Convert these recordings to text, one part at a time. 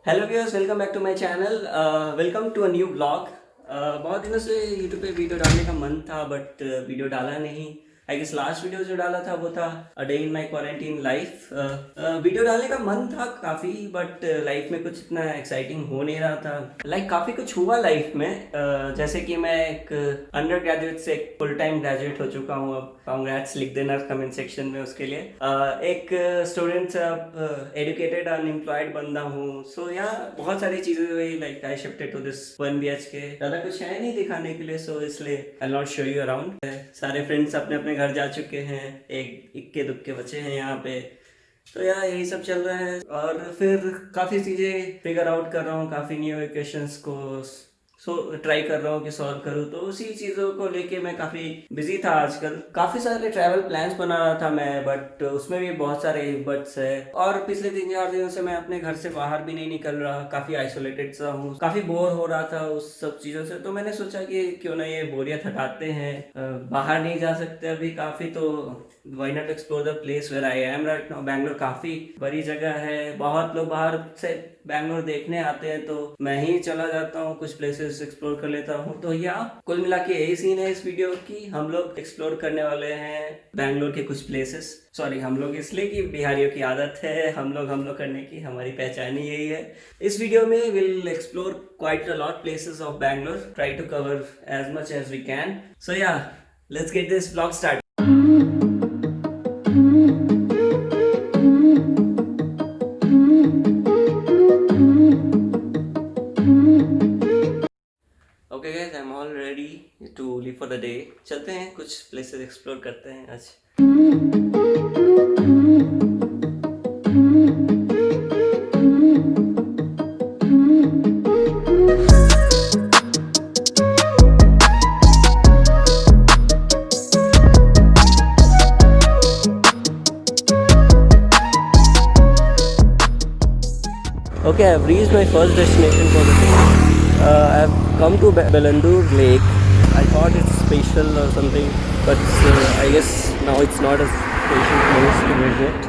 Hello viewers, welcome back to my channel. Welcome to a new blog. बहुत दिनों से YouTube पे video डालने का मन था बट वीडियो डाला नहीं। आई गेस लास्ट वीडियो जो डाला था वो था a day in my quarantine life. Video डालने का मन था काफ़ी बट लाइफ में कुछ इतना एक्साइटिंग हो नहीं रहा था। काफ़ी कुछ हुआ लाइफ में। जैसे कि मैं एक अंडर ग्रेजुएट से एक फुल टाइम ग्रेजुएट हो चुका हूँ। अब कॉन्ग्रेट्स लिख देना कमेंट सेक्शन में उसके लिए। एक स्टूडेंट से अब एजुकेटेड अनएम्प्लॉयड बंदा हूँ। सो यहाँ बहुत सारी चीज़ें हुई। Like I shifted to this 1 BHK। ज़्यादा कुछ है नहीं दिखाने के लिए, सो इसलिए आई नॉट शो यू अराउंड। सारे फ्रेंड्स अपने अपने घर जा चुके हैं, एक इक्के दुक्के बचे हैं यहाँ पे। तो यार यही सब चल रहा है और फिर काफ़ी चीज़ें फिगर आउट कर रहा हूँ, काफ़ी न्यू इक्वेशंस को ट्राई कर रहा हूँ कि सॉल्व करूँ। तो उसी चीज़ों को लेके मैं काफ़ी बिजी था आजकल। काफ़ी सारे ट्रैवल प्लान्स बना रहा था मैं, बट उसमें भी बहुत सारे बट्स है। और पिछले 3-4 दिनों से मैं अपने घर से बाहर भी नहीं निकल रहा, काफ़ी आइसोलेटेड सा हूँ, काफ़ी बोर हो रहा था उस सब चीज़ों से। तो मैंने सोचा कि क्यों ना ये बोरियत हटाते हैं। बाहर नहीं जा सकते अभी काफ़ी, तो why not explore the place where I am right now. Bangalore काफ़ी बड़ी जगह है, बहुत लोग बाहर से बैंगलोर देखने आते हैं, तो मैं ही चला जाता हूँ, कुछ प्लेसेस एक्सप्लोर कर लेता हूँ। तो यहाँ कुल मिला के यही सीन है इस वीडियो की। हम लोग एक्सप्लोर करने वाले हैं बैंगलोर के कुछ प्लेसेस। सॉरी हम लोग इसलिए कि बिहारियों की आदत है हम लोग करने की, हमारी पहचान ही यही है। इस वीडियो में will explore quite a lot places of Bangalore, try to cover as much as we can. So yeah let's get this blog start. Okay guys, I am all ready to leave for the day. चलते हैं, कुछ places explore करते हैं आज। Okay, I have reached my first destination for the day. I have come to Bellandur Lake. I thought it's special or something, but I guess now it's not a special place to visit.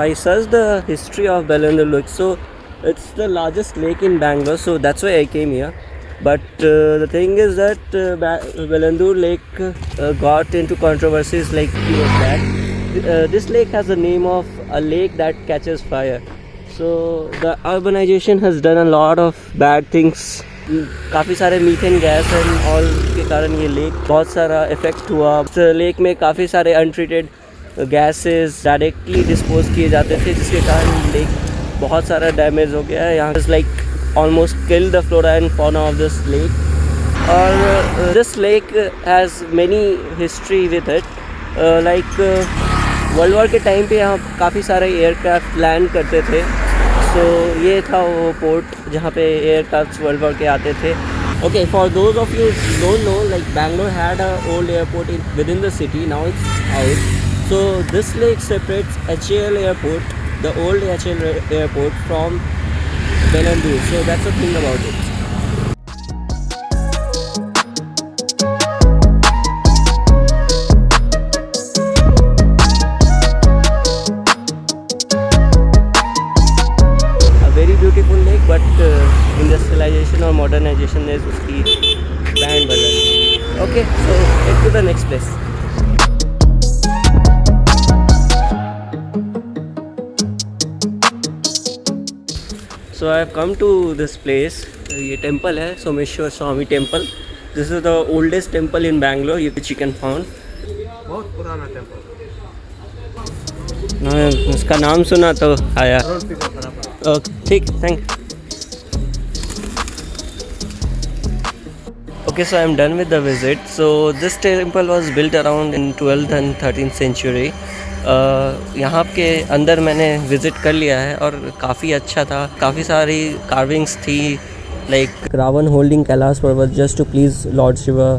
I searched the history of Bellandur Lake. So it's the largest lake in Bangalore, so that's why I came here. But the thing is that Bellandur Lake got into controversies like years back. This lake has the name of a lake that catches fire. So the urbanization has done a lot of bad things. काफ़ी सारे methane gas and all के कारण ये lake बहुत सारा effect हुआ। इस lake में काफ़ी सारे अनट्रीटेड गैसेस डायरेक्टली डिस्पोज किए जाते थे, जिसके कारण लेक बहुत सारा डैमेज हो गया है। यहाँ like almost kill the flora and fauna of this lake. और this lake has many history with it. Like world war के टाइम पे यहाँ काफ़ी सारे एयरक्राफ्ट लैंड करते थे। सो ये था वो पोर्ट जहाँ पे एयरक्राफ्ट वर्ल्ड वॉर के आते थे। Okay, for those of you don't know, like Bangalore had a old airport within the city, now it's out. So this lake separates HAL airport, the old HAL airport, from Bellandur. So that's the thing about it. Beautiful lake, but industrialisation और modernisation ने उसकी band बदल। Okay, so get to the next place. So I have come to this place. ये temple है सोमेश्वर स्वामी temple. This is the oldest temple in Bangalore. ये chicken found, बहुत पुराना temple. उसका नाम सुना तो आया। ठीक, thank. Okay, so I'm done with the visit. So this temple was built around in 12th and 13th century. यहाँ के अंदर मैंने विज़िट कर लिया है और काफ़ी अच्छा था। काफ़ी सारी कार्विंग्स थी, like Ravan holding Kailash Parvat just to please lord Shiva,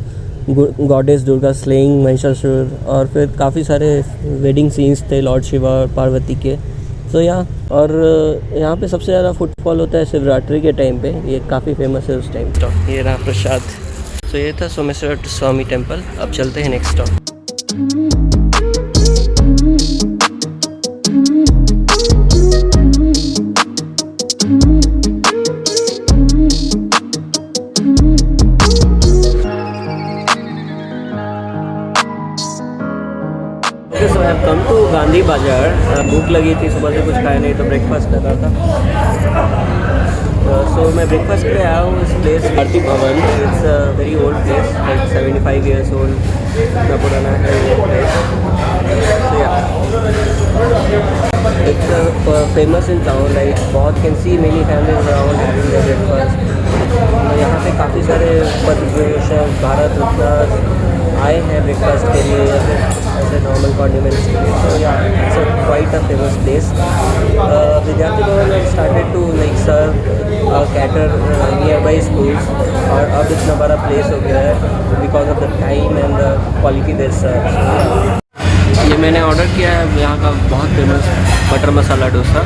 goddess Durga slaying Mahishasura, और फिर काफ़ी सारे वेडिंग सीन्स थे लॉर्ड शिवा और पार्वती के। तो और यहाँ पे सबसे ज़्यादा फुटफॉल होता है शिवरात्रि के टाइम पे। ये काफ़ी फेमस है उस टाइम। तो ये रहा प्रसाद। तो ये था सोमेश्वर स्वामी टेम्पल। अब चलते हैं नेक्स्ट स्टॉप। Mm-hmm. चांदी बाज़ार। भूख लगी थी, सुबह से कुछ खाया नहीं तो ब्रेकफास्ट कर रहा था। सो मैं ब्रेकफास्ट के लिए आया हूँ इस place Bharati Bhavan. It's a very old place, like 75 years old का पुराना है ये place. It's famous in town, like बहुत can see many families around having their breakfast. यहाँ पे काफ़ी सारे पर्यटक भारत आए हैं ब्रेकफास्ट के लिए या फिर ऐसे नॉर्मल कॉन्डिमेंट्स के लिए। तो या it's quite a famous place. Vidyarthi Bhavan started to like serve cater nearby schools, और अब इतना बड़ा प्लेस हो गया है because of the time and the quality they serve. ये मैंने ऑर्डर किया है यहाँ का बहुत famous butter masala dosa.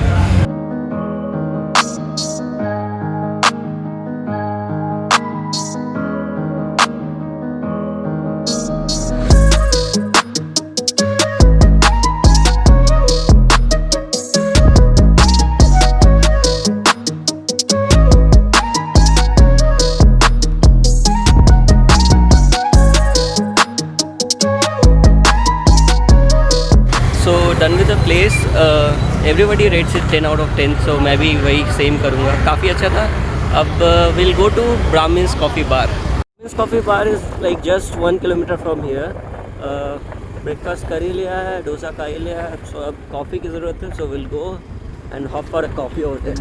Done with the place. Everybody rates it 10 out of 10, सो मैं भी वही सेम करूँगा। काफ़ी अच्छा था। अब will go to Brahmins coffee bar. Brahmins coffee bar is like just 1 kilometre from here. Breakfast कर ही लिया है, डोसा खा ही लिया है, सो अब कॉफ़ी की ज़रूरत है। So will go and hop for a coffee over there.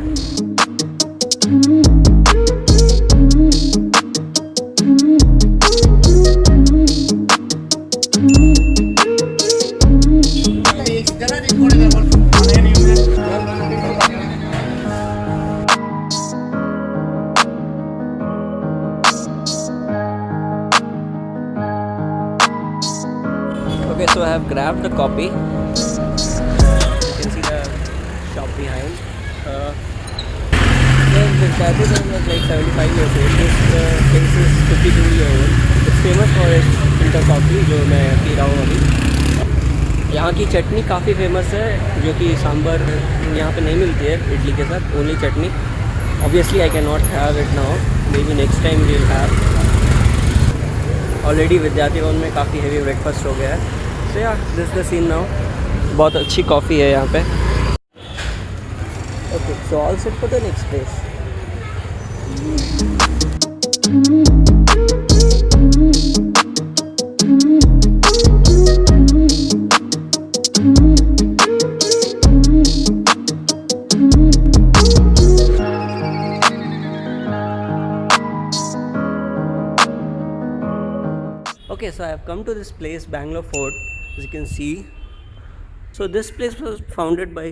Okay, so I have grabbed the copy. You can see the shop behind. The Vidyarthi Bhavan was like 75 years old. This place is 52 years old. It's famous for its filter coffee, जो मैं P रहा हूँ अभी। यहाँ की चटनी काफ़ी famous है, जो कि सांभर यहाँ पे नहीं मिलती है इडली के साथ, only chutney. Obviously I cannot have it now. Maybe next time we'll have. Already विद्यार्थी भवन में काफ़ी हेवी ब्रेकफास्ट हो गया है। तो या दिस द सीन नाउ। बहुत अच्छी कॉफ़ी है यहाँ पे। Okay, so all set for the next place. Okay, so I have come to this place, Bangalore Fort, as you can see. So this place was founded by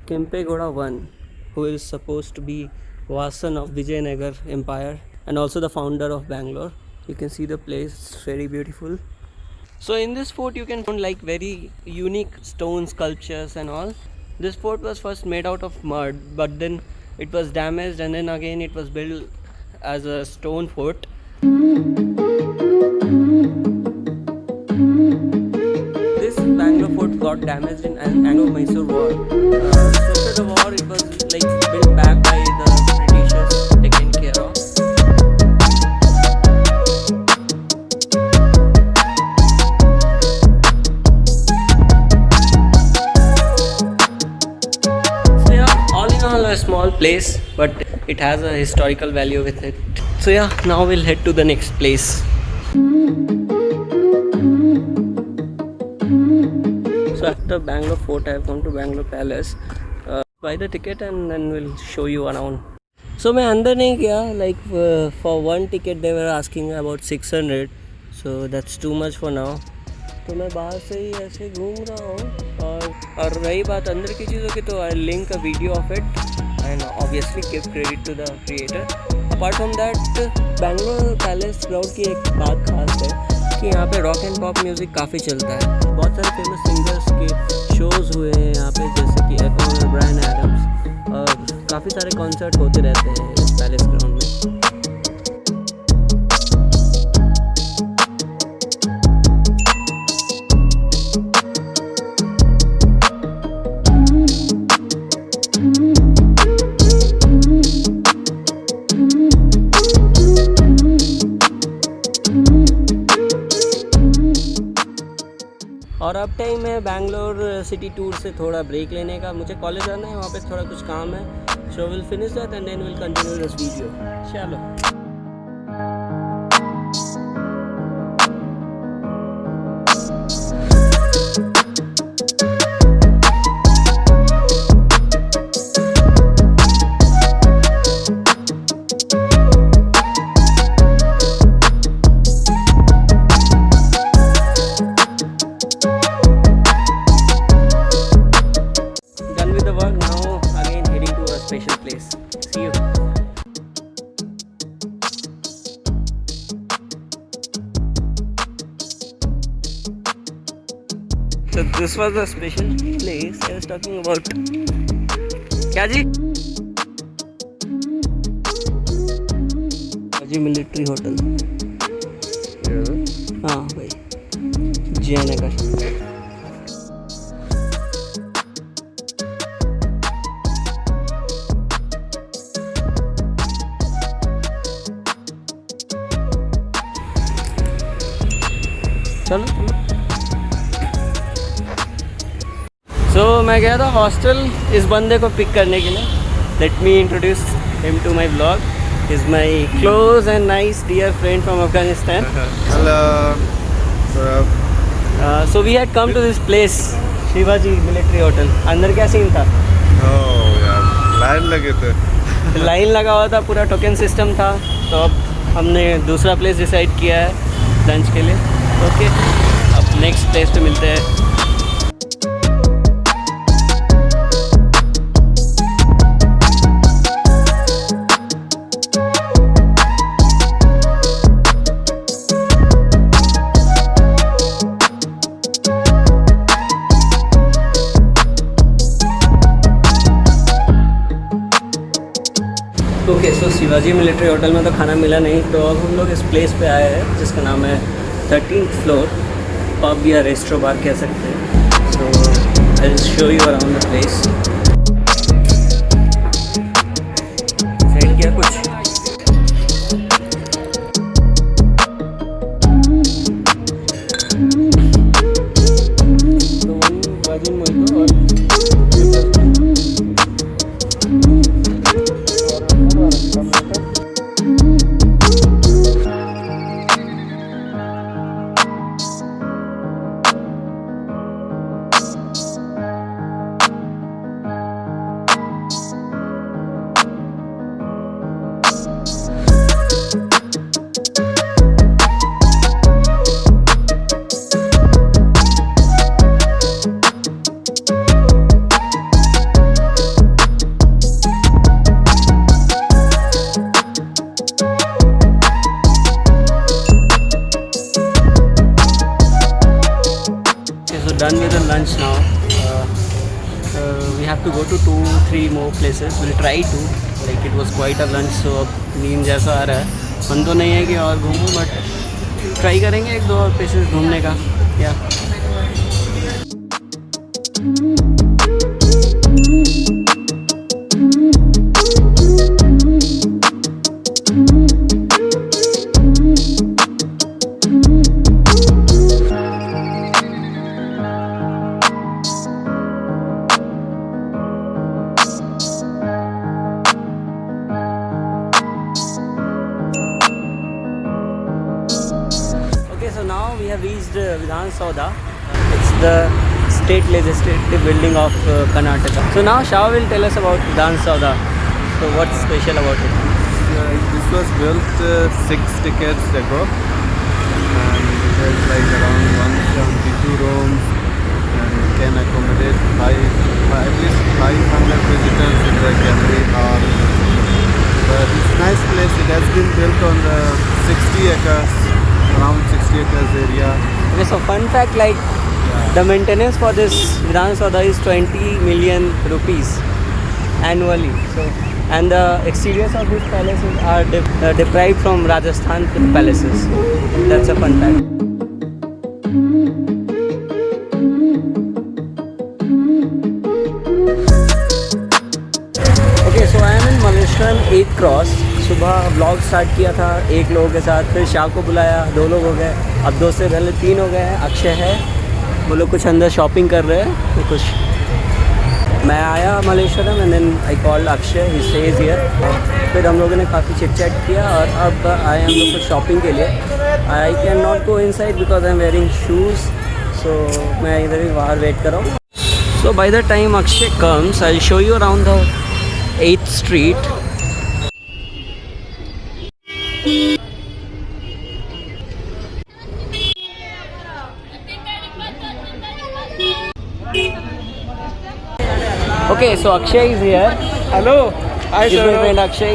Kempegowda I, who is supposed to be Vasan of Vijayanagar Empire and also the founder of Bangalore. You can see the place, it's very beautiful. So in this fort you can find like very unique stone sculptures and all. This fort was first made out of mud, but then it was damaged and then again it was built as a stone fort. This Bangalore fort got damaged in Anglo-Mysore war. So after the war, it was like built back by the Britishers, taken care of. So yeah, all in all a small place, but it has a historical value with it. So yeah, now we'll head to the next place. So after Bangalore Fort, I have come to Bangalore Palace. Buy the ticket and then we'll show you around. So मैं अंदर नहीं गया, like for one ticket they were asking about 600, so that's too much for now. तो मैं बाहर से ही ऐसे घूम रहा हूँ, और रही बात अंदर की चीज़ों की, तो I link a video of it and obviously give credit to the creator. Apart from that, Bangalore palace ground की एक बात खास है कि यहाँ पे रॉक एंड पॉप म्यूज़िक काफ़ी चलता है। बहुत सारे फेमस सिंगर्स के शोज़ हुए हैं यहाँ पे, जैसे कि एकोन और ब्रायन एडम्स, और काफ़ी सारे कॉन्सर्ट होते रहते हैं इस पैलेस ग्राउंड में। और अब टाइम है बैंगलोर सिटी टूर से थोड़ा ब्रेक लेने का. मुझे कॉलेज जाना है, वहाँ पे थोड़ा कुछ काम है. So will finish that and then will continue this video. चलो. Special place. See you. So this was the special place I was talking about. क्या जी? जी मिलिट्री होटल. हाँ भाई. जयनगर. चलो. सो मैं गया था हॉस्टल इस बंदे को पिक करने के लिए. Let me introduce him to my blog. Is my close and nice dear friend from Afghanistan. Hello. So we had come to this place Shivaji military hotel. अंदर क्या सीन था? Oh यार, लाइन लगे थे. लाइन लगा हुआ था, पूरा टोकन सिस्टम था. तो अब हमने दूसरा प्लेस डिसाइड किया है लंच के लिए. ओके, अब नेक्स्ट प्लेस पे मिलते हैं. ओके, सो शिवाजी मिलिट्री होटल में तो खाना मिला नहीं, तो अब हम लोग इस प्लेस पे आए हैं जिसका नाम है 13th फ्लोर. पब या रेस्टो बार कह सकते हैं. So I will show you around the place. Set किया कुछ. तो वन वर्जिन मोहितो और done with the lunch now. We have to go to 2-3 more places. We'll try to. Like it was quite a lunch, so अब नींद जैसा आ रहा है. मन तो नहीं है कि और घूमूं, बट ट्राई करेंगे एक दो और प्लेसेस घूमने का. या so now we have reached Vidhan Sauda. It's the state legislative building of Karnataka. So now Shah will tell us about Vidhan Sauda. So what's special about it? This was built 6 decades ago, and it has like around 172 rooms and can accommodate at least 500 visitors in the gallery hall. But it's a nice place. It has been built on the 60 acres. Around 60 acres area. Okay, so fun fact, like the maintenance for this Vidhan Sauda is 20 million rupees annually. So, and the exteriors of these palaces are deprived from Rajasthan palaces. That's a fun fact. Okay, so I am in Malleshwaram 8th Cross. सुबह vlog start किया था लोगों के साथ, फिर शाह को बुलाया, 2 लोग हो गए, अब 2 से पहले 3 हो गए हैं. अक्षय है, वो लोग कुछ अंदर शॉपिंग कर रहे हैं तो कुछ मैं आया Malleshwaram and then I called Akshay, he stays here. फिर हम लोगों ने काफ़ी चिट चैट किया और अब आए हम लोग कुछ शॉपिंग के लिए। I can not go inside because I am wearing shoes, so मैं इधर ही बाहर वेट कर रहा हूँ। So by the time Akshay comes I show you around the 8th street. Okay, so Akshay is here. Hello. Hi, This is sir. my friend Akshay.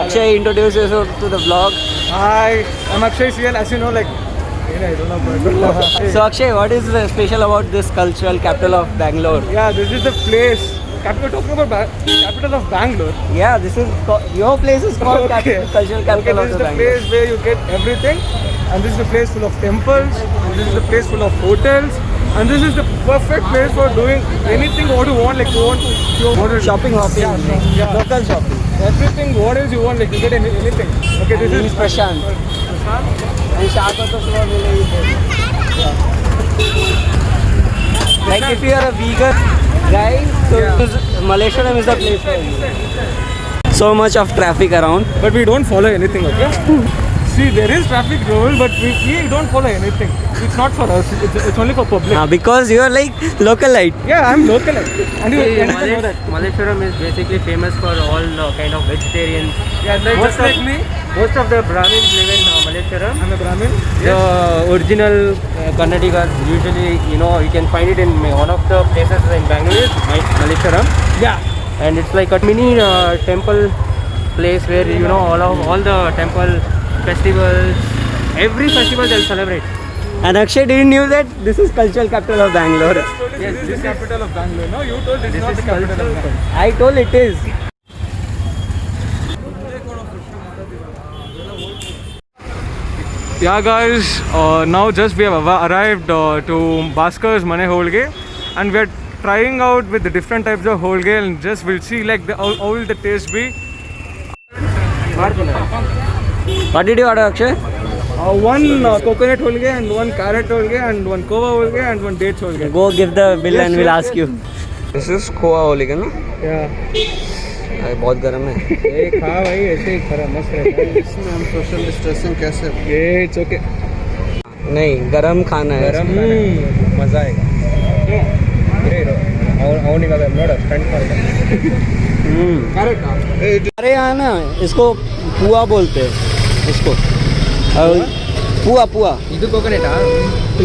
Akshay, introduce yourself to the vlog. Hi. I'm Akshay Sial. As you know, like, I don't know. So Akshay, what is special about this cultural capital of Bangalore? Yeah, this is the place. Talking about capital of Bangalore. Yeah, this is your place is called cultural capital this of is the the Bangalore. place where you get everything, and this is the place full of temples, and this is the place full of hotels, and this is the perfect place for doing anything what you want. Like you want to Shopping, hopping, yeah. local shopping. Everything. What else you want? Like you get anything. Okay, this This is is Prashant. And Shaka to सुबह मिलेगी फिर. Like if you are a vegan guy, so Malleshwaram is the place for you. So much of traffic around. But we don't follow anything, okay? See, there is traffic rule, but we don't follow anything. It's not for us. It's only for public. Because you are like localite. Yeah, I'm local. And you See, know that. Malleshwaram is basically famous for all kind of vegetarians. Yeah, like, just like me. Most of the Brahmins live in Malleshwaram. I'm a Brahmin. The original Kannadigas, usually, you can find it in one of the places in Bangalore, is Malleshwaram. Yeah. And it's like a mini temple place where, all the temple festivals, every festival they'll celebrate. And Akshay didn't knew that this is cultural capital of Bangalore. Yes, this is the capital of Bangalore. No, you told this is not the capital of Bangalore. I told it is. Yeah, guys. Now just we have arrived to Bhaskar's Mane Holge, and we are trying out with the different types of holge, and just we'll see like how will the taste be. What did you order, Akshay? One coconut holge and one carrot holge and one kova holge and one dates holge. Go give the bill Yes, and we'll yes, ask you. This is खोआ होली ना? Yeah. अरे बहुत गर्म है. ये खा भाई ऐसे ही खरा मस्त रहता है. इसमें हम सोशल डिस्टेंसिंग कैसे? ये it's okay. नहीं, गरम खाना है. गरम मजा आएगा. ಅವನಿಗೆ ನೋಡ ಫ್ರೆಂಡ್ अरे यहाँ ना इसको पुआ बोलते हैं इसको. पुआ पुआ. ಇದು कोकोनट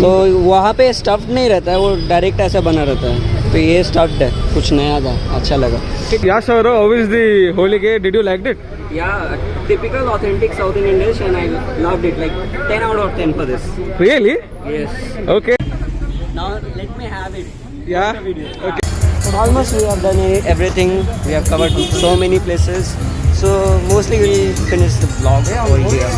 तो वहाँ पे स्टफ्ड नहीं रहता है, वो डायरेक्ट ऐसा बना रहता है. तो ये स्टफ्ड है, कुछ नया था, अच्छा लगा. Yeah, sir. How is the holige? Did you like it? Yeah, typical authentic South Indian dish and I loved it. Like 10 out of 10 for this. Really? Yes. Okay. Now let me have it. Yeah. Okay. Almost we have done everything. We have covered so many places. So mostly we'll finish the vlog over here.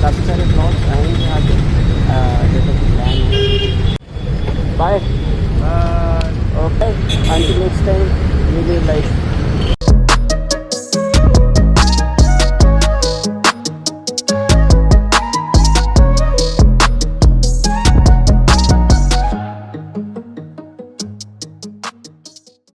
काफ़ी सारे blogs आएंगे आगे, जैसा कि plan है. Bye. Okay, until next time we will like